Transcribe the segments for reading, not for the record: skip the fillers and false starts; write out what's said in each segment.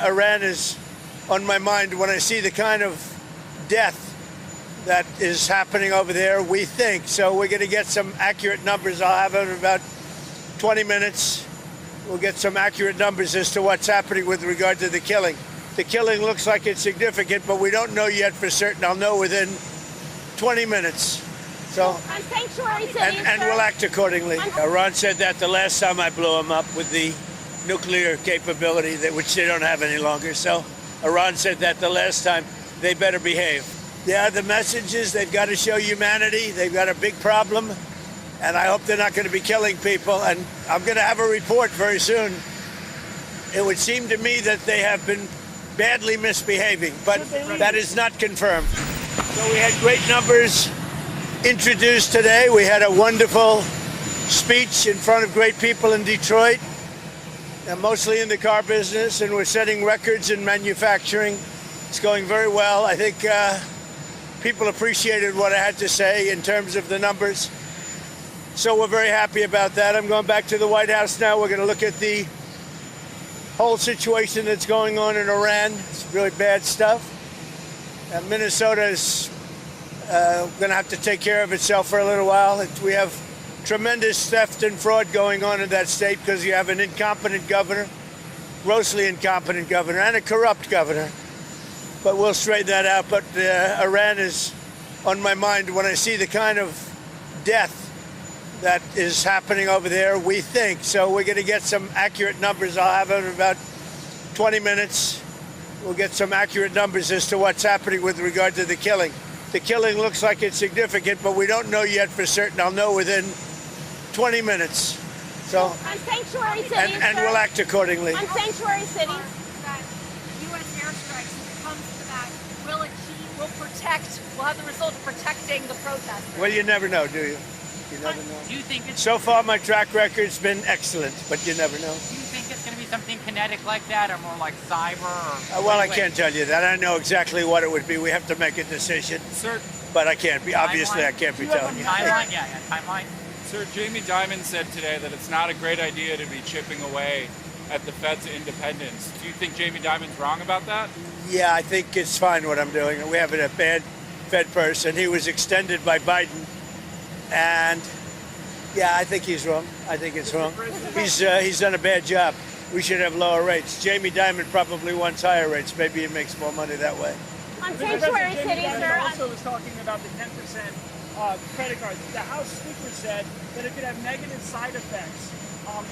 Iran is on my mind when I see the kind of death that is happening over there, we think. So we're going to get some accurate numbers. I'll have it in about 20 minutes. We'll get some accurate numbers as to what's happening with regard to the killing. The killing looks like it's significant, but we don't know yet for certain. I'll know within 20 minutes. So, on sanctuary cities, and we'll act accordingly. Iran said that the last time I blew them up with the nuclear capability, which they don't have any longer. So Iran said that the last time. They better behave. Yeah, the message is they've got to show humanity. They've got a big problem, and I hope they're not going to be killing people. And I'm going to have a report very soon. It would seem to me that they have been badly misbehaving, but that is not confirmed. So we had great numbers introduced today. We had a wonderful speech in front of great people in Detroit, and mostly in the car business, and we're setting records in manufacturing. It's going very well. I think people appreciated what I had to say in terms of the numbers. So we're very happy about that. I'm going back to the White House now. We're going to look at the whole situation that's going on in Iran. It's really bad stuff. Minnesota is going to have to take care of itself for a little while. We have tremendous theft and fraud going on in that state because you have an incompetent governor, grossly incompetent governor, and a corrupt governor. But we'll straighten that out. But Iran is on my mind when I see the kind of death that is happening over there, we think. So we're going to get some accurate numbers. I'll have it in about 20 minutes. We'll get some accurate numbers as to what's happening with regard to the killing. The killing looks like it's significant, but we don't know yet for certain. I'll know within 20 minutes. So on sanctuary cities, and we'll act accordingly. On sanctuary cities. U.S. airstrikes, when it comes to that, will have the result of protecting the protesters? Well, you never know, do you? You never know. Do you think it's... So far, my track record's been excellent, but you never know. Do you think it's going to be something kinetic like that, or more like cyber? Or well, I can't tell you that. I know exactly what it would be. We have to make a decision. Sir, but I can't be. Obviously, I can't be telling you. Timeline? Yeah, timeline. Sir, Jamie Dimon said today that it's not a great idea to be chipping away at the Fed's independence. Do you think Jamie Dimon's wrong about that? Yeah, I think it's fine what I'm doing. We have a bad Fed person. He was extended by Biden, and yeah, I think he's wrong. I think it's wrong. He's done a bad job. We should have lower rates. Jamie Dimon probably wants higher rates. Maybe he makes more money that way. On sanctuary cities, sir. Also was talking about the 10% credit cards. The House Speaker said that it could have negative side effects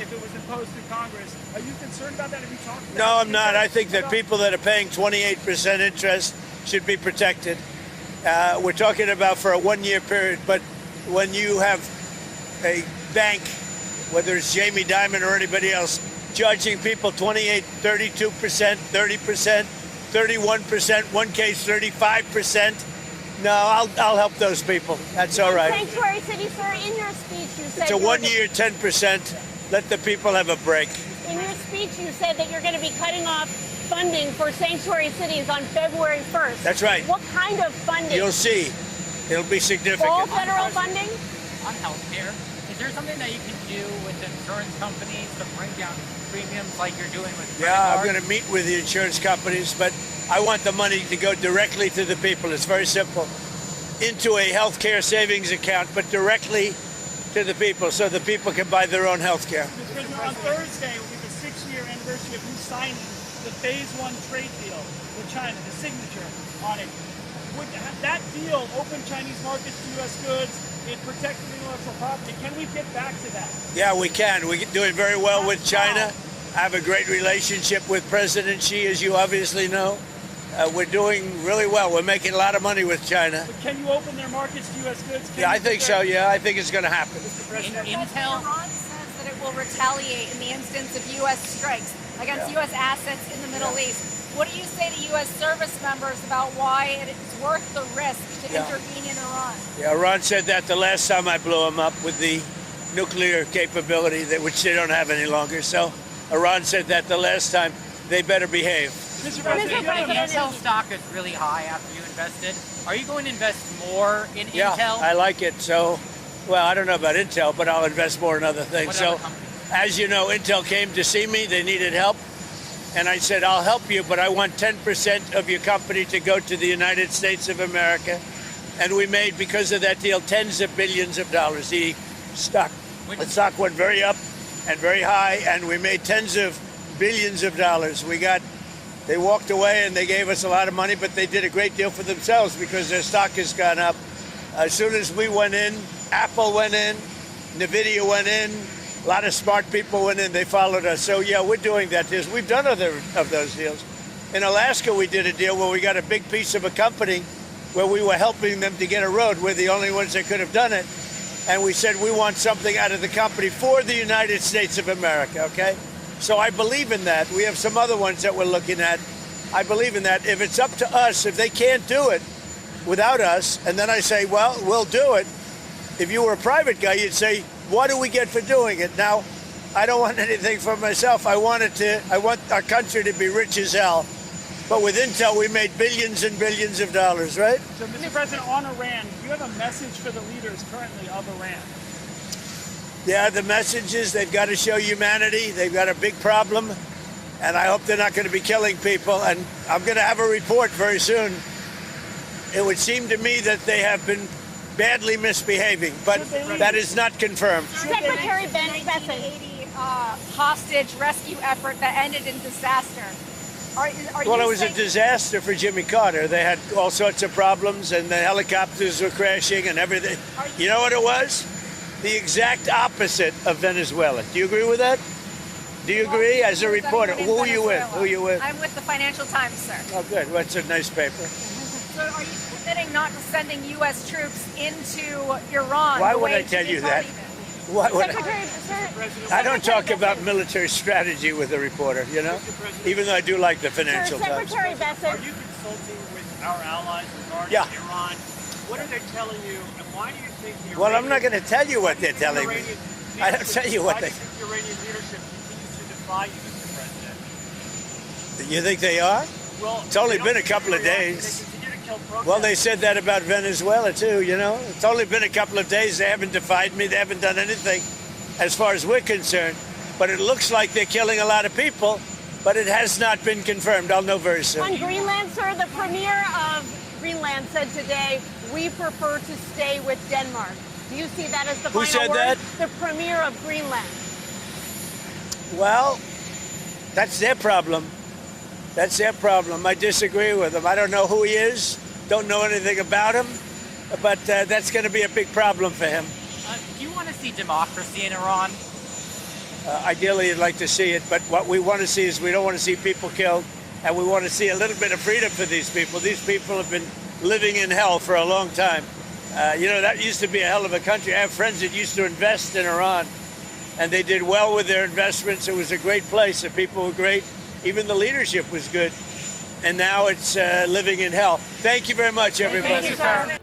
if it was imposed through Congress. Are you concerned about that? Have you talked about that? No, I'm not. I think that people that are paying 28% interest should be protected. We're talking about for a one-year period, but when you have a bank, whether it's Jamie Dimon or anybody else, charging people 28, 32%, 30%, 31%, one case 35%, no, I'll help those people. That's all right. Sanctuary city, sir, in your speech you said... It's a one-year 10%. Let the people have a break. In your speech you said that you're going to be cutting off funding for sanctuary cities on February 1st. That's right. What kind of funding? You'll see. It'll be significant. All federal funding? On healthcare, is there something that you can do with insurance companies to bring down premiums like you're doing with credit Yeah, I'm cards? going to meet with the insurance companies, but I want the money to go directly to the people. It's very simple. Into a healthcare savings account, but directly to the people so the people can buy their own healthcare. On Thursday will be the 6-year anniversary of you signing the Phase 1 trade deal with China, the signature on it. Would that deal open Chinese markets to U.S. goods? It protected intellectual property. Can we get back to that? Yeah, we can. We're doing very well with China. I have a great relationship with President Xi, as you obviously know. We're doing really well. We're making a lot of money with China. But can you open their markets to U.S. goods? Yeah, I think so. Yeah, I think it's going to happen. Intel? Iran says that it will retaliate in the instance of U.S. strikes against U.S. assets in the Middle East. What do you say to U.S. service members about why it's worth the risk to intervene in Iran? Yeah, Iran said that the last time I blew them up with the nuclear capability, which they don't have any longer. So Iran said that the last time. They better behave. Mr. President, Intel stock is really high after you invested. Are you going to invest more in Intel? Yeah, I like it. So, well, I don't know about Intel, but I'll invest more in other things. What So, other companies? as you know, Intel came to see me. They needed help. And I said, I'll help you, but I want 10% of your company to go to the United States of America. And we made, because of that deal, tens of billions of dollars. The stock went very up and very high, and we made tens of billions of dollars. They walked away and they gave us a lot of money, but they did a great deal for themselves because their stock has gone up. As soon as we went in, Apple went in, NVIDIA went in, a lot of smart people went in, they followed us. So yeah, we're doing that. We've done other of those deals. In Alaska, we did a deal where we got a big piece of a company where we were helping them to get a road. We're the only ones that could have done it. And we said, we want something out of the company for the United States of America, okay? So I believe in that. We have some other ones that we're looking at. I believe in that. If it's up to us, if they can't do it without us, and then I say, well, we'll do it. If you were a private guy, you'd say, what do we get for doing it? Now, I don't want anything for myself. I want our country to be rich as hell. But with Intel, we made billions and billions of dollars, right? So, Mr. President, on Iran, do you have a message for the leaders currently of Iran? Yeah, the message is they've got to show humanity. They've got a big problem, and I hope they're not going to be killing people. And I'm going to have a report very soon. It would seem to me that they have been badly misbehaving, but that is not confirmed. Secretary Ben Besson. 1980 hostage rescue effort that ended in disaster. Well, it was a disaster for Jimmy Carter. They had all sorts of problems, and the helicopters were crashing and everything. You know what it was? The exact opposite of Venezuela. Do you agree with that? Do you agree? As a reporter, who are you with? Who are you with? I'm with the Financial Times, sir. Oh, good. Well, it's a nice paper. So are you committing not to sending U.S. troops into Iran? Why would I tell you that? Why would Secretary, I don't talk about military strategy with a reporter, you know, even though I do like the Financial Times. Secretary Besson. Are you consulting with our allies regarding Yeah. Iran? What are they telling you, and why do you think the Well, I'm not going to tell you what they're telling me. I don't tell you what why they... do you think the Iranian leadership continues to defy you, Mr. President? You think they are? Well, It's only they been a don't couple of seem to react, days. They continue to kill protesters. Well, they said that about Venezuela, too, you know. It's only been a couple of days. They haven't defied me. They haven't done anything as far as we're concerned. But it looks like they're killing a lot of people, but it has not been confirmed. I'll know very soon. On Greenland, sir, the premier of Greenland said today, we prefer to stay with Denmark. Do you see that as the Who final said word? that? The premier of Greenland. Well, that's their problem. That's their problem. I disagree with them. I don't know who he is, don't know anything about him, but that's going to be a big problem for him. Do you want to see democracy in Iran? Ideally, you'd like to see it, but what we want to see is we don't want to see people killed, and we want to see a little bit of freedom for these people. These people have been living in hell for a long time. You know, that used to be a hell of a country. I have friends that used to invest in Iran, and they did well with their investments. It was a great place. The people were great. Even the leadership was good. And now it's living in hell. Thank you very much, everybody. Thank you, sir.